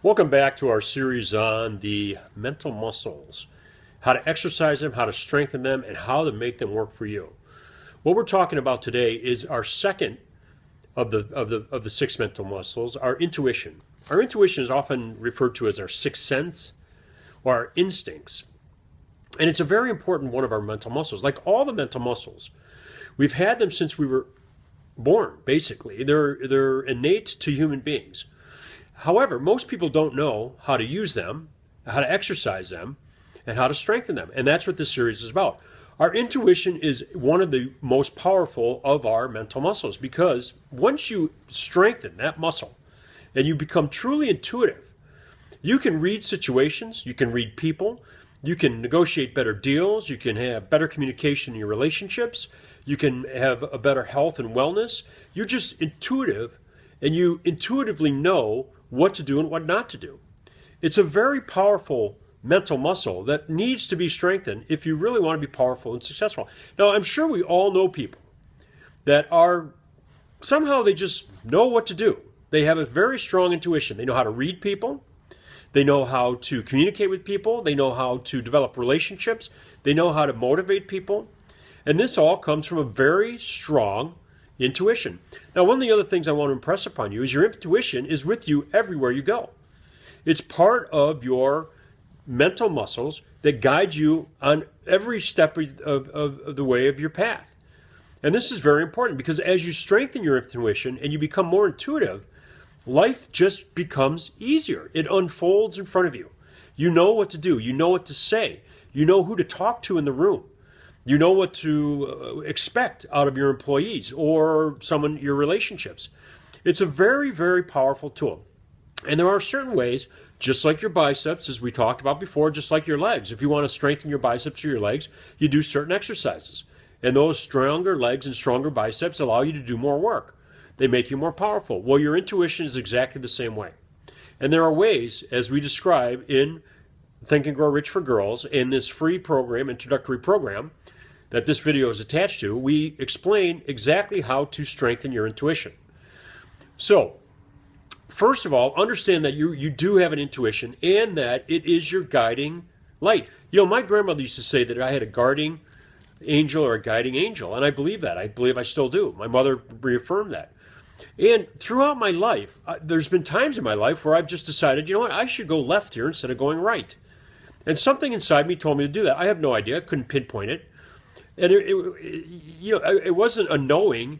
Welcome back to our series on the mental muscles, how to exercise them, how to strengthen them, and how to make them work for you. What we're talking about today is our second of the six mental muscles, our intuition. Our intuition is often referred to as our sixth sense or our instincts. And it's a very important one of our mental muscles. Like all the mental muscles, we've had them since we were born, basically. They're innate to human beings. However, most people don't know how to use them, how to exercise them, and how to strengthen them. And that's what this series is about. Our intuition is one of the most powerful of our mental muscles because once you strengthen that muscle and you become truly intuitive, you can read situations, you can read people, you can negotiate better deals, you can have better communication in your relationships, you can have a better health and wellness. You're just intuitive and you intuitively know what to do and what not to do. It's a very powerful mental muscle that needs to be strengthened if you really want to be powerful and successful. Now, I'm sure we all know people that are somehow they just know what to do. They have a very strong intuition. They know how to read people. They know how to communicate with people. They know how to develop relationships. They know how to motivate people. And this all comes from a very strong intuition. Now, one of the other things I want to impress upon you is your intuition is with you everywhere you go. It's part of your mental muscles that guide you on every step of the way of your path. And this is very important because as you strengthen your intuition and you become more intuitive, life just becomes easier. It unfolds in front of you. You know what to do. You know what to say. You know who to talk to in the room. You know what to expect out of your employees or your relationships. It's a very, very powerful tool. And there are certain ways, just like your biceps, as we talked about before, just like your legs. If you want to strengthen your biceps or your legs, you do certain exercises. And those stronger legs and stronger biceps allow you to do more work. They make you more powerful. Well, your intuition is exactly the same way. And there are ways, as we describe in Think and Grow Rich for Girls, in this free program, introductory program, that this video is attached to, we explain exactly how to strengthen your intuition. So, first of all, understand that you do have an intuition and that it is your guiding light. You know, my grandmother used to say that I had a guarding angel or a guiding angel, and I believe that. I believe I still do. My mother reaffirmed that. And throughout my life, there's been times in my life where I've just decided, you know what, I should go left here instead of going right. And something inside me told me to do that. I have no idea. I couldn't pinpoint it. And it wasn't a knowing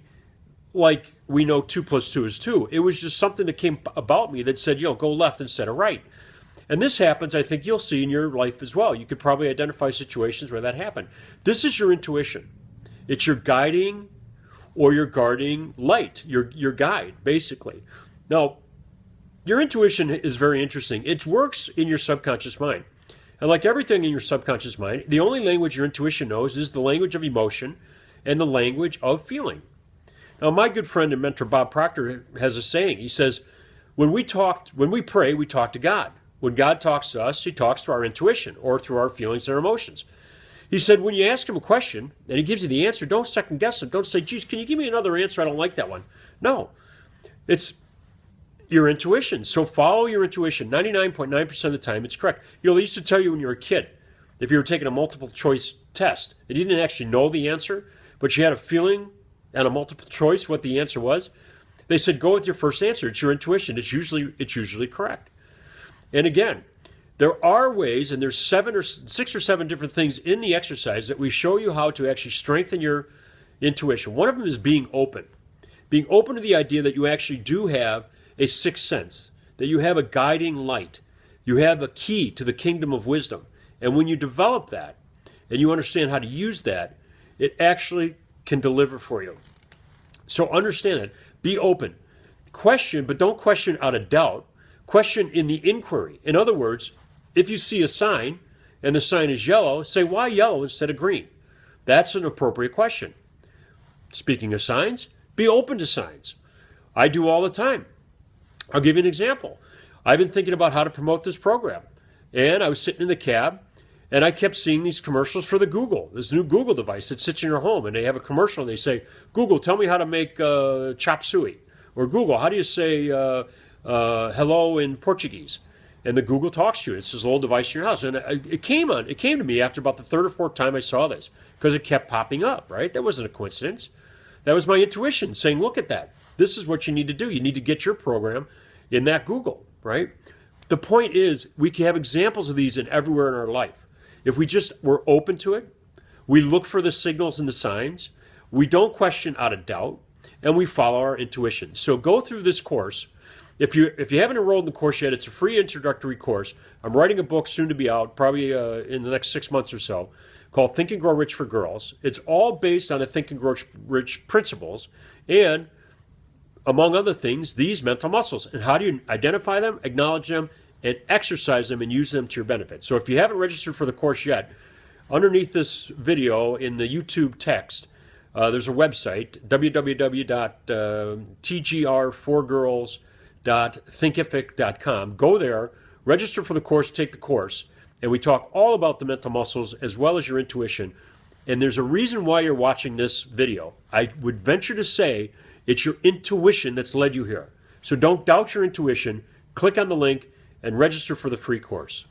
like we know 2 + 2 is 2. It was just something that came about me that said, go left instead of right. And this happens, I think you'll see in your life as well. You could probably identify situations where that happened. This is your intuition. It's your guiding or your guarding light, your guide, basically. Now, your intuition is very interesting. It works in your subconscious mind. And like everything in your subconscious mind, the only language your intuition knows is the language of emotion and the language of feeling. Now, my good friend and mentor Bob Proctor has a saying. He says, when we pray, we talk to God. When God talks to us, he talks through our intuition or through our feelings and our emotions. He said, when you ask him a question and he gives you the answer, don't second guess it. Don't say, geez, can you give me another answer? I don't like that one. No, it's your intuition. So follow your intuition. 99.9% of the time, it's correct. They used to tell you when you were a kid, if you were taking a multiple choice test and you didn't actually know the answer, but you had a feeling and a multiple choice what the answer was, they said, go with your first answer. It's your intuition. It's usually correct. And again, there are ways, and there's 6 or 7 different things in the exercise that we show you how to actually strengthen your intuition. One of them is being open. Being open to the idea that you actually do have a sixth sense, that you have a guiding light. You have a key to the kingdom of wisdom. And when you develop that and you understand how to use that, it actually can deliver for you. So understand it. Be open. Question, but don't question out of doubt. Question in the inquiry. In other words, if you see a sign and the sign is yellow, say, why yellow instead of green? That's an appropriate question. Speaking of signs, be open to signs. I do all the time. I'll give you an example. I've been thinking about how to promote this program. And I was sitting in the cab, and I kept seeing these commercials for this new Google device that sits in your home. And they have a commercial, and they say, Google, tell me how to make chop suey. Or Google, how do you say hello in Portuguese? and the Google talks to you. It's this little device in your house. And it came to me after about the third or fourth time I saw this, because it kept popping up, right? That wasn't a coincidence. That was my intuition saying, look at that. This is what you need to do. You need to get your program in that Google, right? The point is, we can have examples of these in everywhere in our life. If we just were open to it, we look for the signals and the signs, we don't question out of doubt, and we follow our intuition. So go through this course. If you haven't enrolled in the course yet, it's a free introductory course. I'm writing a book soon to be out, probably in the next 6 months or so, called Think and Grow Rich for Girls. It's all based on the Think and Grow Rich principles and, among other things, these mental muscles. And how do you identify them, acknowledge them, and exercise them and use them to your benefit? So if you haven't registered for the course yet, underneath this video in the YouTube text, there's a website, www.tgr4girls.thinkific.com. Go there, register for the course, take the course, and we talk all about the mental muscles as well as your intuition. And there's a reason why you're watching this video. I would venture to say it's your intuition that's led you here. So don't doubt your intuition. Click on the link and register for the free course.